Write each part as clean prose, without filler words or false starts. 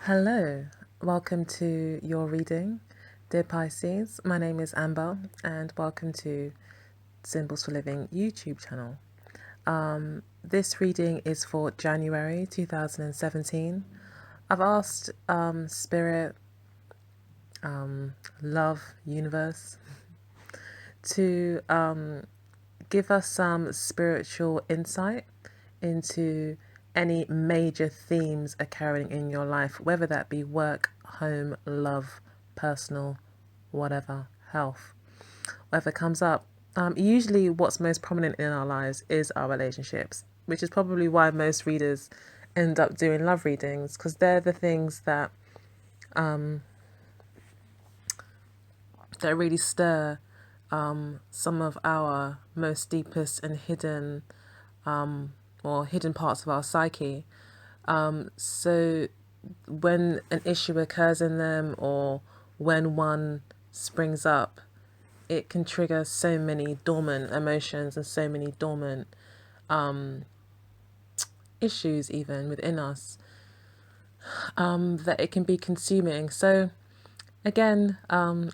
Hello, welcome to your reading, dear Pisces. My name is Amber, and welcome to Symbols for Living YouTube channel. This reading is for January 2017. I've asked Spirit, Love, Universe to give us some spiritual insight into any major themes occurring in your life, whether that be work, home, love, personal, whatever, health, whatever comes up. Usually, what's most prominent in our lives is our relationships, which is probably why most readers end up doing love readings, because they're the things that really stir some of our most deepest and hidden or hidden parts of our psyche. So when an issue occurs in them or when one springs up, it can trigger so many dormant emotions and so many dormant issues even within us, that it can be consuming. So again,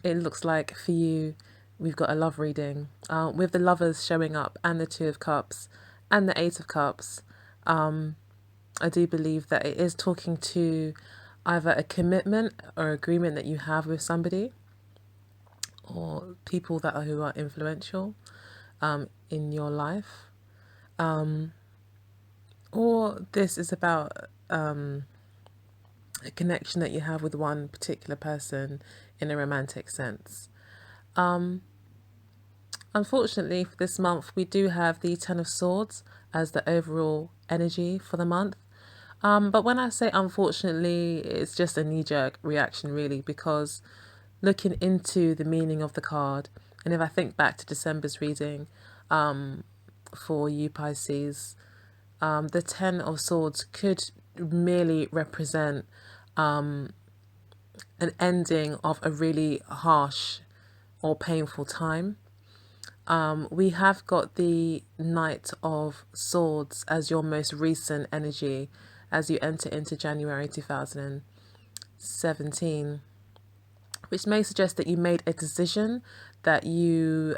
it looks like for you, we've got a love reading with the lovers showing up and the Two of Cups and the Eight of Cups. I do believe that it is talking to either a commitment or agreement that you have with somebody or people who are influential in your life. Or this is about a connection that you have with one particular person in a romantic sense. Unfortunately, for this month, we do have the Ten of Swords as the overall energy for the month. But when I say unfortunately, it's just a knee-jerk reaction, really, because looking into the meaning of the card, and if I think back to December's reading for you Pisces, the Ten of Swords could merely represent an ending of a really harsh or painful time. We have got the Knight of Swords as your most recent energy as you enter into January 2017, which may suggest that you made a decision, that you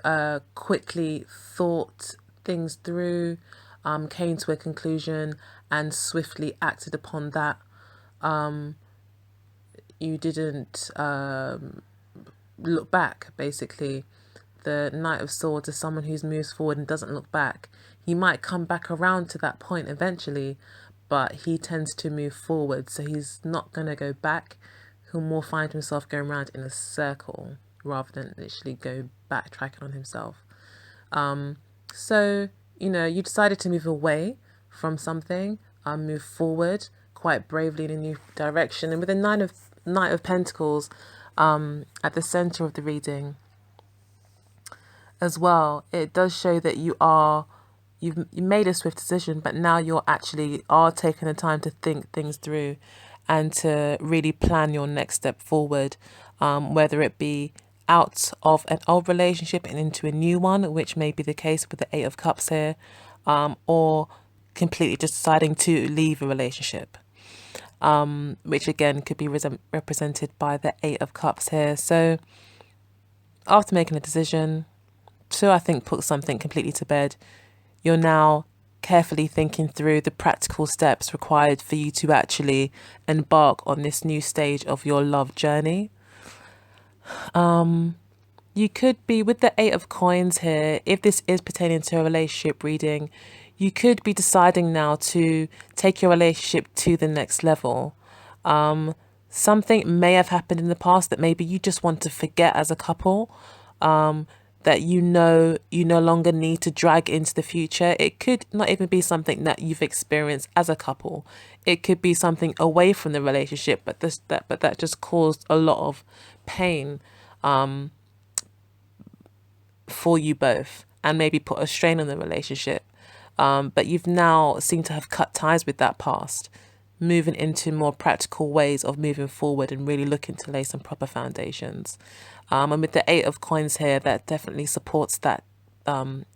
quickly thought things through, came to a conclusion and swiftly acted upon that. You didn't look back, basically. The Knight of Swords is someone who's moves forward and doesn't look back. He might come back around to that point eventually, but he tends to move forward, so he's not going to go back. He'll more find himself going around in a circle rather than literally go backtracking on himself. So, you decided to move away from something, move forward quite bravely in a new direction. And with the Knight of Pentacles at the center of the reading as well, it does show that you made a swift decision, but now you're actually taking the time to think things through and to really plan your next step forward, whether it be out of an old relationship and into a new one, which may be the case with the Eight of Cups here, or completely just deciding to leave a relationship, which again could be represented by the Eight of Cups here. So after making a decision to, I think, put something completely to bed, you're now carefully thinking through the practical steps required for you to actually embark on this new stage of your love journey. You could be, with the Eight of Coins here, if this is pertaining to a relationship reading, you could be deciding now to take your relationship to the next level. Something may have happened in the past that maybe you just want to forget as a couple, that you no longer need to drag into the future. It could not even be something that you've experienced as a couple. It could be something away from the relationship, but that just caused a lot of pain for you both and maybe put a strain on the relationship. But you've now seemed to have cut ties with that past, moving into more practical ways of moving forward and really looking to lay some proper foundations. And with the Eight of Coins here, that definitely supports that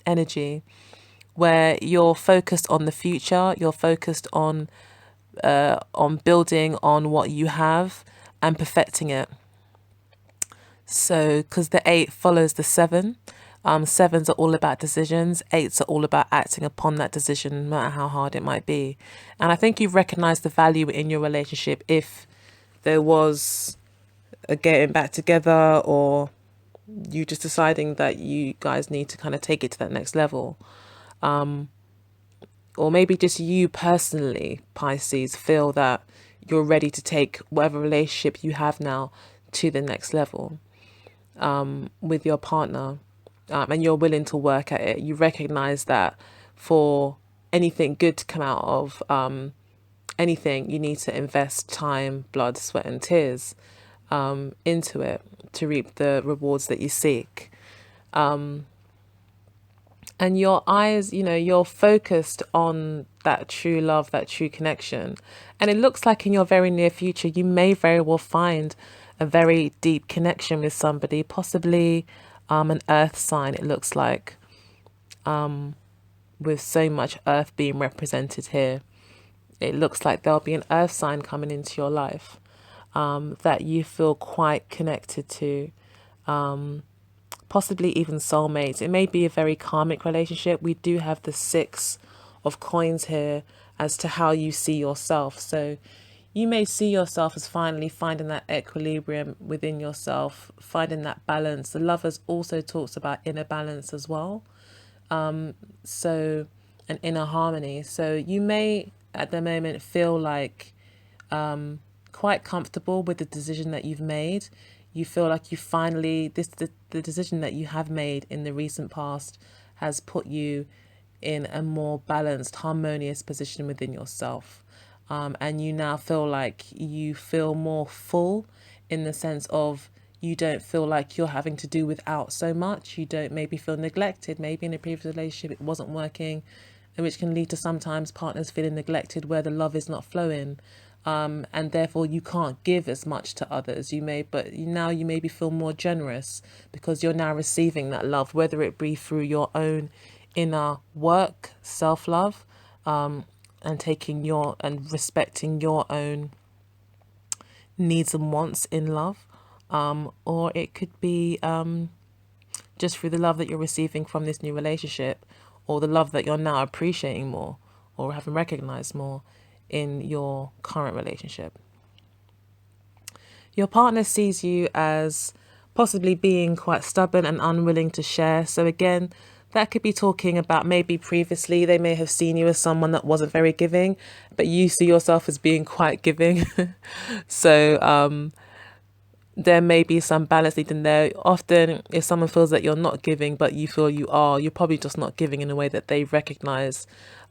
energy where you're focused on the future, you're focused on on building on what you have and perfecting it. So, because the 8 follows the 7, 7s are all about decisions, 8s are all about acting upon that decision, no matter how hard it might be. And I think you've recognized the value in your relationship if there was a getting back together, or you just deciding that you guys need to kind of take it to that next level. Or maybe just you personally, Pisces, feel that you're ready to take whatever relationship you have now to the next level with your partner, and you're willing to work at it. You recognize that for anything good to come out of anything, you need to invest time, blood, sweat, and tears into it to reap the rewards that you seek. And your eyes, you're focused on that true love, that true connection. And it looks like in your very near future, you may very well find a very deep connection with somebody, possibly an earth sign, it looks like, with so much earth being represented here. It looks like there'll be an earth sign coming into your life that you feel quite connected to. Possibly even soulmates. It may be a very karmic relationship. We do have the 6 of coins here as to how you see yourself. So you may see yourself as finally finding that equilibrium within yourself, finding that balance. The Lovers also talks about inner balance as well. So an inner harmony. So you may at the moment feel like quite comfortable with the decision that you've made. You feel like you finally, the decision that you have made in the recent past has put you in a more balanced, harmonious position within yourself. And you now feel like you feel more full in the sense of you don't feel like you're having to do without so much. You don't maybe feel neglected. Maybe in a previous relationship it wasn't working, and which can lead to sometimes partners feeling neglected where the love is not flowing. And therefore you can't give as much to others. But now you maybe feel more generous because you're now receiving that love, whether it be through your own inner work, self-love, and taking and respecting your own needs and wants in love, or it could be just through the love that you're receiving from this new relationship, or the love that you're now appreciating more or having recognized more in your current relationship. Your partner sees you as possibly being quite stubborn and unwilling to share. So again, that could be talking about maybe previously they may have seen you as someone that wasn't very giving, but you see yourself as being quite giving. So there may be some balance needed there. Often if someone feels that you're not giving but you feel you are, you're probably just not giving in a way that they recognize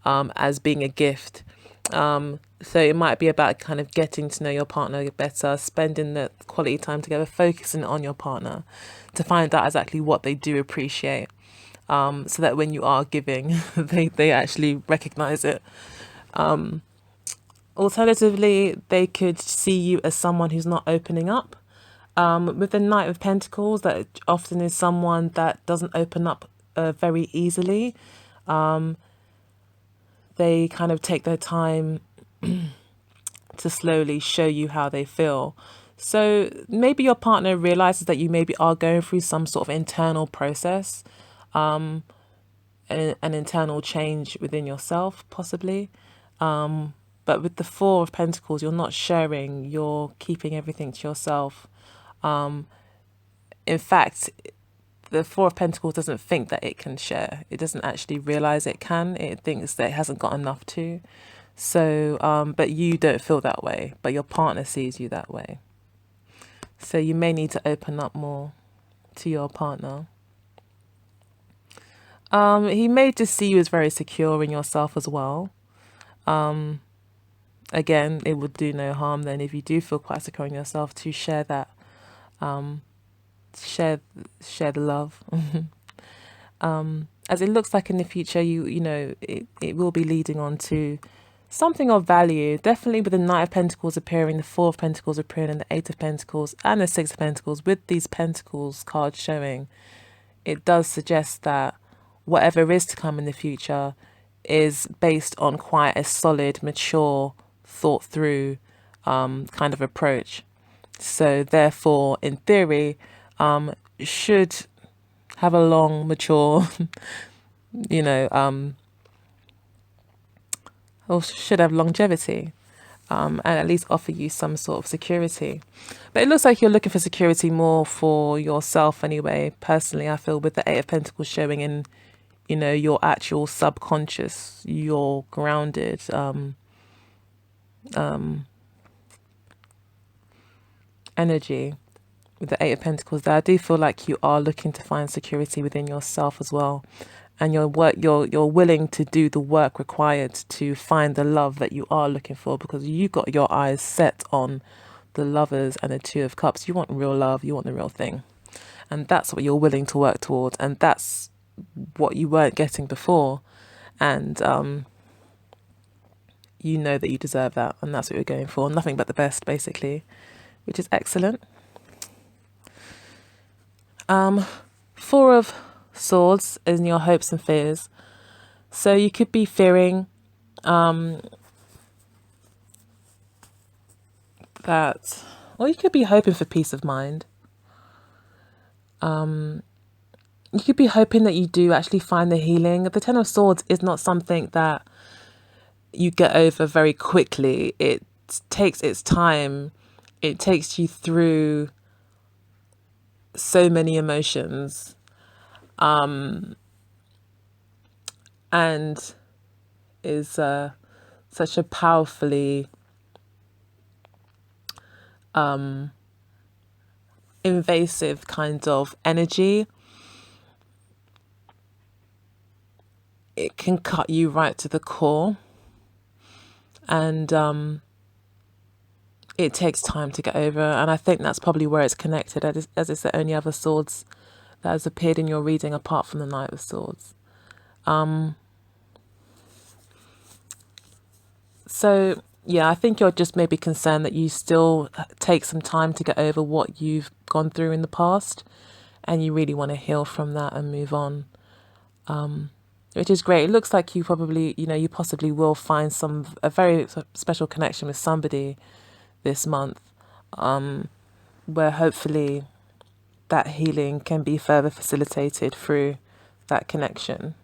as being a gift. So it might be about kind of getting to know your partner better, spending the quality time together, focusing on your partner to find out exactly what they do appreciate, so that when you are giving, they actually recognize it. Alternatively, they could see you as someone who's not opening up. With the Knight of Pentacles, that often is someone that doesn't open up very easily. They kind of take their time to slowly show you how they feel. So maybe your partner realizes that you maybe are going through some sort of internal process, an internal change within yourself, possibly. But with the 4 of Pentacles, you're not sharing, you're keeping everything to yourself. In fact, the 4 of Pentacles doesn't think that it can share. It doesn't actually realize it can. It thinks that it hasn't got enough to. So, but you don't feel that way, but your partner sees you that way. So you may need to open up more to your partner. He may just see you as very secure in yourself as well. Again, it would do no harm then if you do feel quite secure in yourself to share that. Share the love. As it looks like in the future, it will be leading on to something of value. Definitely with the Knight of Pentacles appearing, the 4 of Pentacles appearing, and the 8 of Pentacles and the 6 of Pentacles, with these Pentacles cards showing, it does suggest that whatever is to come in the future is based on quite a solid, mature thought through kind of approach. So therefore, in theory, should have a long, mature, you know, or should have longevity, and at least offer you some sort of security. But it looks like you're looking for security more for yourself anyway. Personally, I feel with the Eight of Pentacles showing in, your actual subconscious, your grounded, energy with the Eight of Pentacles there, I do feel like you are looking to find security within yourself as well. And you're willing to do the work required to find the love that you are looking for, because you got your eyes set on the Lovers and the Two of Cups. You want real love, you want the real thing. And that's what you're willing to work towards. And that's what you weren't getting before. And you know that you deserve that. And that's what you're going for. Nothing but the best, basically, which is excellent. Four of Swords in your hopes and fears. So you could be fearing that, or you could be hoping for peace of mind. You could be hoping that you do actually find the healing. The Ten of Swords is not something that you get over very quickly. It takes its time. It takes you through so many emotions. And is such a powerfully invasive kind of energy. It can cut you right to the core, and it takes time to get over. And I think that's probably where it's connected, as it's the only other swords that has appeared in your reading apart from the Knight of Swords. So yeah, I think you're just maybe concerned that you still take some time to get over what you've gone through in the past, and you really want to heal from that and move on, which is great. It looks like you probably, you possibly will find a very special connection with somebody this month, where hopefully that healing can be further facilitated through that connection.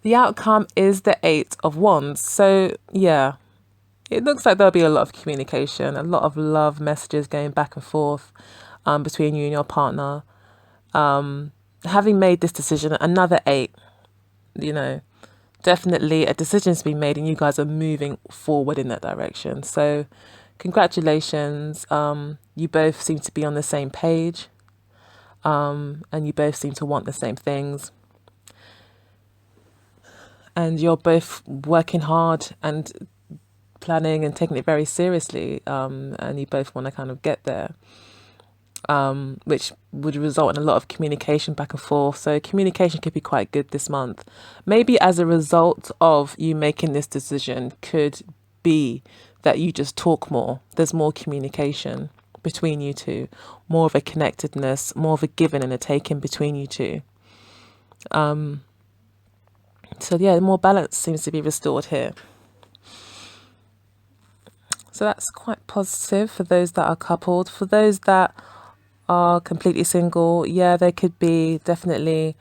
The outcome is the Eight of Wands. So yeah, it looks like there'll be a lot of communication, a lot of love messages going back and forth between you and your partner. Having made this decision, another 8, definitely a decision's been made and you guys are moving forward in that direction. So congratulations. You both seem to be on the same page, and you both seem to want the same things. And you're both working hard and planning and taking it very seriously, and you both want to kind of get there, which would result in a lot of communication back and forth. So communication could be quite good this month. Maybe as a result of you making this decision could be that you just talk more. There's more communication between you two, more of a connectedness, more of a giving and a taking between you two. So yeah, more balance seems to be restored here. So that's quite positive for those that are coupled. For those that are completely single, yeah, there could be definitely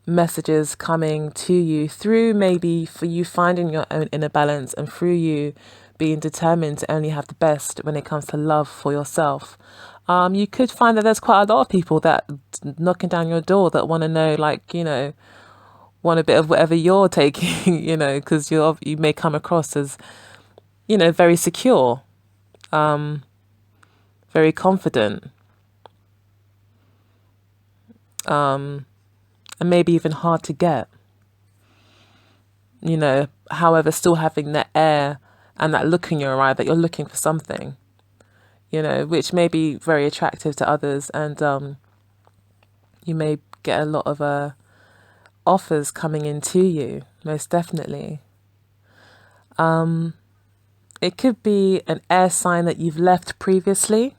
messages coming to you through maybe for you finding your own inner balance, and through you being determined to only have the best when it comes to love for yourself. You could find that there's quite a lot of people that knocking down your door that want to know, want a bit of whatever you're taking, because you may come across as, very secure, very confident, and maybe even hard to get, however, still having that air and that look in your eye that you're looking for something, which may be very attractive to others. And you may get a lot of offers coming in to you, most definitely. It could be an air sign that you've left previously,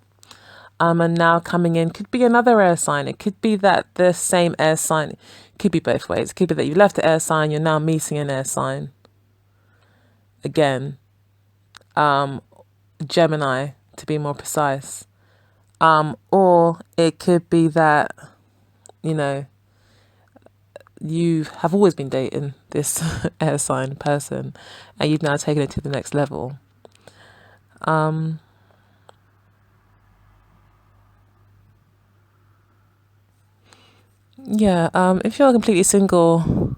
and now coming in. Could be another air sign. It could be that the same air sign. It could be both ways. It could be that you left the air sign, you're now meeting an air sign. again, Gemini to be more precise. Or it could be that, you know, you have always been dating this air sign person and you've now taken it to the next level. Yeah, if you're completely single,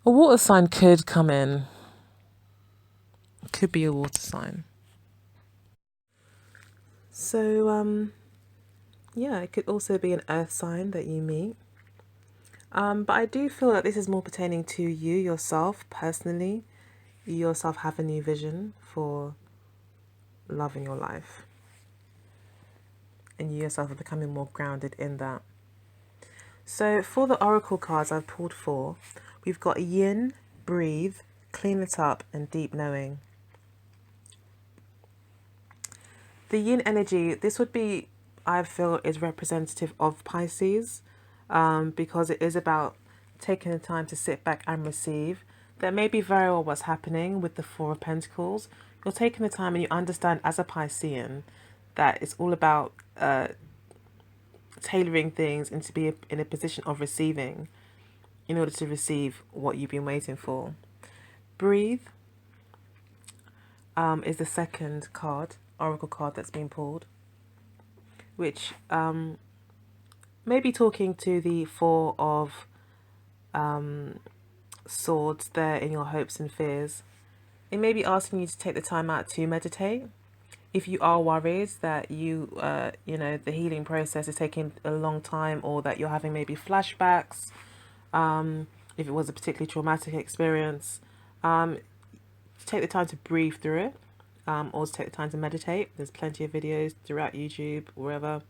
a water sign could come in. Could be a water sign. So, yeah, it could also be an earth sign that you meet. But I do feel that this is more pertaining to you yourself personally. You yourself have a new vision for love in your life. And you yourself are becoming more grounded in that. So for the oracle cards I've pulled for, we've got yin, breathe, clean it up, and deep knowing. The yin energy, this would be, I feel, is representative of Pisces, because it is about taking the time to sit back and receive. That may be very well what's happening with the Four of Pentacles. You're taking the time and you understand as a Piscean that it's all about tailoring things and to be in a position of receiving in order to receive what you've been waiting for. Breathe is the second card, oracle card that's been pulled, which may be talking to the Four of Swords there in your hopes and fears. It may be asking you to take the time out to meditate. If you are worried that you know, the healing process is taking a long time, or that you're having maybe flashbacks, if it was a particularly traumatic experience, take the time to breathe through it, or to take the time to meditate. There's plenty of videos throughout YouTube, wherever,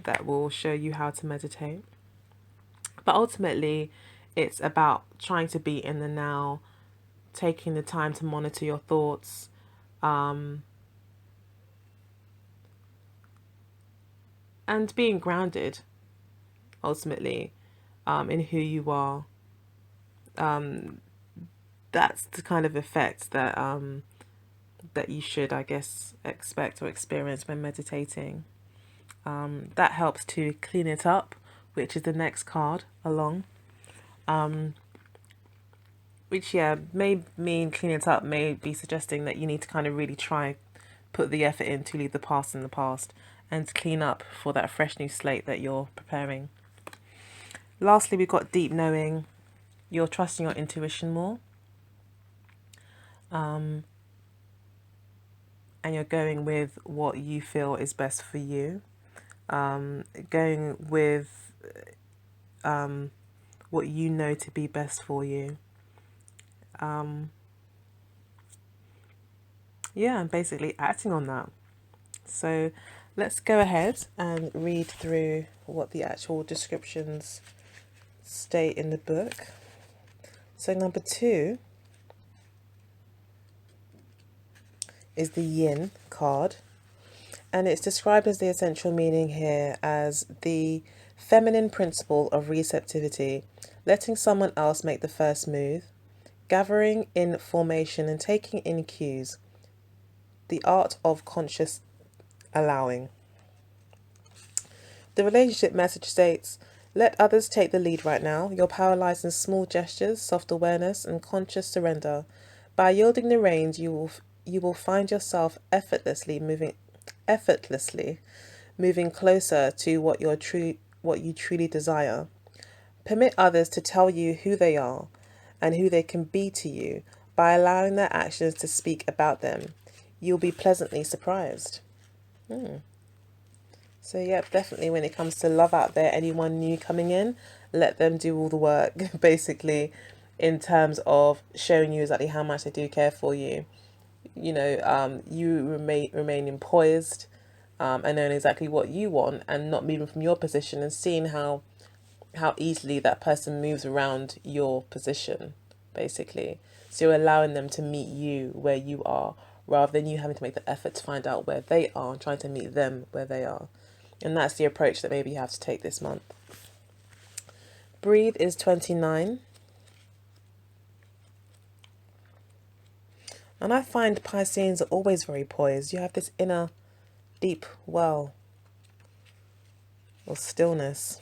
that will show you how to meditate. But ultimately, it's about trying to be in the now, taking the time to monitor your thoughts, and being grounded, ultimately, in who you are. That's the kind of effect that that you should, I guess, expect or experience when meditating. That helps to clean it up, which is the next card along. Which, yeah, may mean clean it up, may be suggesting that you need to kind of really try, put the effort in to leave the past in the past and to clean up for that fresh new slate that you're preparing. Lastly, we've got deep knowing. You're trusting your intuition more. And you're going with what you feel is best for you. Going with what you know to be best for you. Yeah, and basically acting on that. So let's go ahead and read through what the actual descriptions state in the book. So number 2 is the yin card, and it's described as the essential meaning here as the feminine principle of receptivity, letting someone else make the first move, gathering in formation and taking in cues, the art of conscious allowing. The relationship message states, let others take the lead right now. Your power lies in small gestures, soft awareness, and conscious surrender. By yielding the reins, you will find yourself effortlessly moving closer to what you truly desire. Permit others to tell you who they are and who they can be to you by allowing their actions to speak about them. You'll be pleasantly surprised. So, yeah, definitely when it comes to love out there, anyone new coming in, let them do all the work, basically, in terms of showing you exactly how much they do care for you. You know, you remain poised, and knowing exactly what you want and not moving from your position, and seeing how easily that person moves around your position, basically. So you're allowing them to meet you where you are, rather than you having to make the effort to find out where they are and trying to meet them where they are. And that's the approach that maybe you have to take this month. Breathe is 29. And I find Pisceans are always very poised. You have this inner deep well or stillness.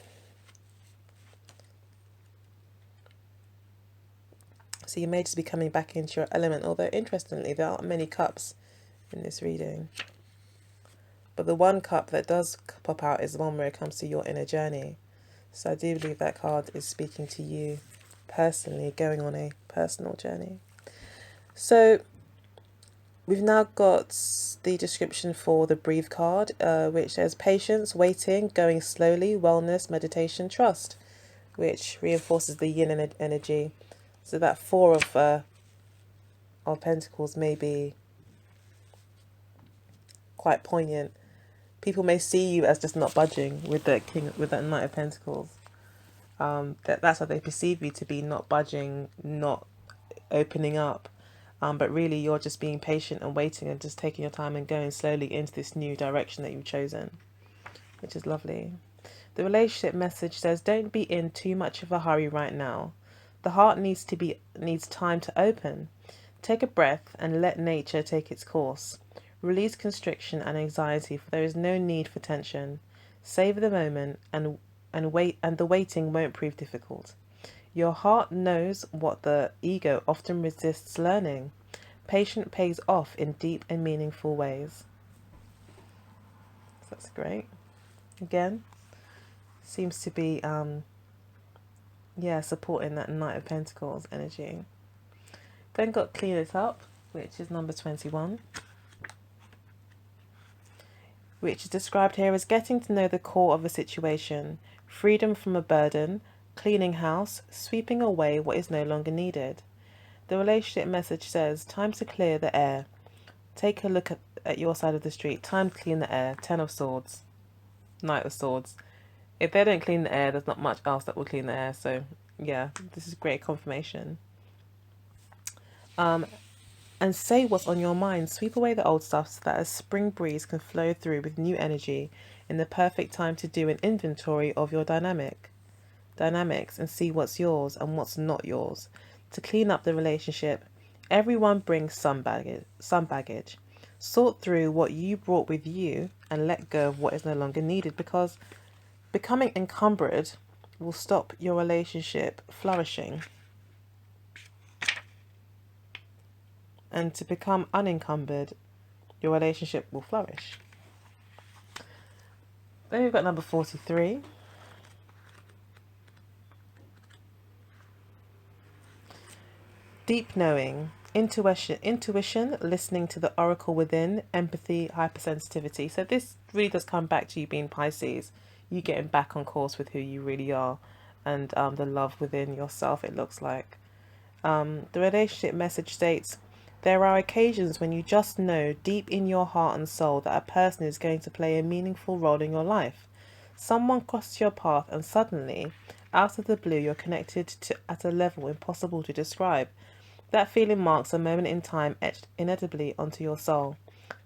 So you may just be coming back into your element, although interestingly, there aren't many cups in this reading. But the one cup that does pop out is the one where it comes to your inner journey. So I do believe that card is speaking to you personally, going on a personal journey. So we've now got the description for the breathe card, which says patience, waiting, going slowly, wellness, meditation, trust, which reinforces the yin energy. So that four of pentacles may be quite poignant. People may see you as just not budging with the king, with that knight of pentacles. That's how they perceive you, to be not budging, not opening up. But really you're just being patient and waiting and just taking your time and going slowly into this new direction that you've chosen, which is lovely. The relationship message says, don't be in too much of a hurry right now. The heart needs time to open. Take a breath and let nature take its course. Release constriction and anxiety, for there is no need for tension. Savor the moment and wait, and the waiting won't prove difficult. Your heart knows what the ego often resists learning. Patience pays off in deep and meaningful ways. So that's great. Again, seems to be supporting that Knight of Pentacles energy. Then got Clean It Up, which is number 21, which is described here as getting to know the core of a situation, freedom from a burden, cleaning house, sweeping away what is no longer needed. The relationship message says, time to clear the air. Take a look at your side of the street. Time to clean the air. 10 of Swords. Knight of Swords. If they don't clean the air, there's not much else that will clean the air. So, yeah, this is great confirmation. And say what's on your mind. Sweep away the old stuff so that a spring breeze can flow through with new energy in the perfect time to do an inventory of your dynamics and see what's yours and what's not yours. To clean up the relationship, everyone brings some baggage. Sort through what you brought with you and let go of what is no longer needed, because becoming encumbered will stop your relationship flourishing. And to become unencumbered, your relationship will flourish. Then we've got number 43. Deep knowing, intuition, listening to the oracle within, empathy, hypersensitivity. So this really does come back to you being Pisces, you getting back on course with who you really are, and the love within yourself, it looks like. The relationship message states, there are occasions when you just know deep in your heart and soul that a person is going to play a meaningful role in your life. Someone crosses your path and suddenly, out of the blue, you're connected to at a level impossible to describe. That feeling marks a moment in time etched indelibly onto your soul.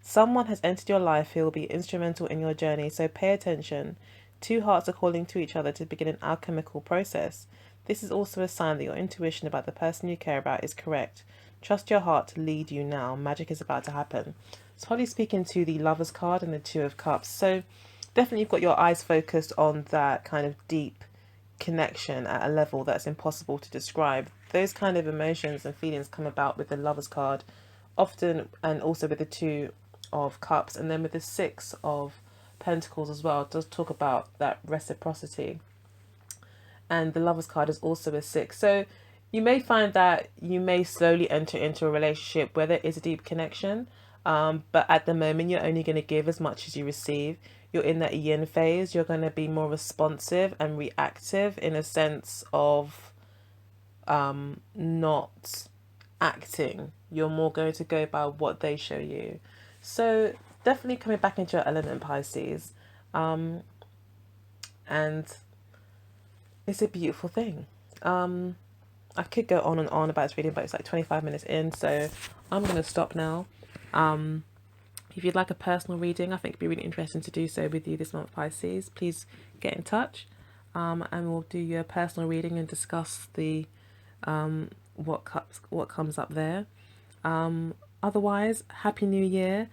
Someone has entered your life who will be instrumental in your journey, so pay attention. Two hearts are calling to each other to begin an alchemical process. This is also a sign that your intuition about the person you care about is correct. Trust your heart to lead you now. Magic is about to happen. It's probably speaking to the Lovers card and the Two of Cups. So definitely you've got your eyes focused on that kind of deep connection at a level that's impossible to describe. Those kind of emotions and feelings come about with the Lovers card often, and also with the Two of Cups, and then with the Six of Pentacles as well. It does talk about that reciprocity, and the Lovers card is also a 6. So you may find that you may slowly enter into a relationship where there is a deep connection, but at the moment you're only going to give as much as you receive. You're in that yin phase. You're going to be more responsive and reactive in a sense of not acting. You're more going to go by what they show you. So definitely coming back into your element, Pisces. And it's a beautiful thing. I could go on and on about this reading, but it's like 25 minutes in, so I'm going to stop now. If you'd like a personal reading, I think it'd be really interesting to do so with you this month, Pisces. Please get in touch, and we'll do your personal reading and discuss the what comes up there. Otherwise, Happy New Year.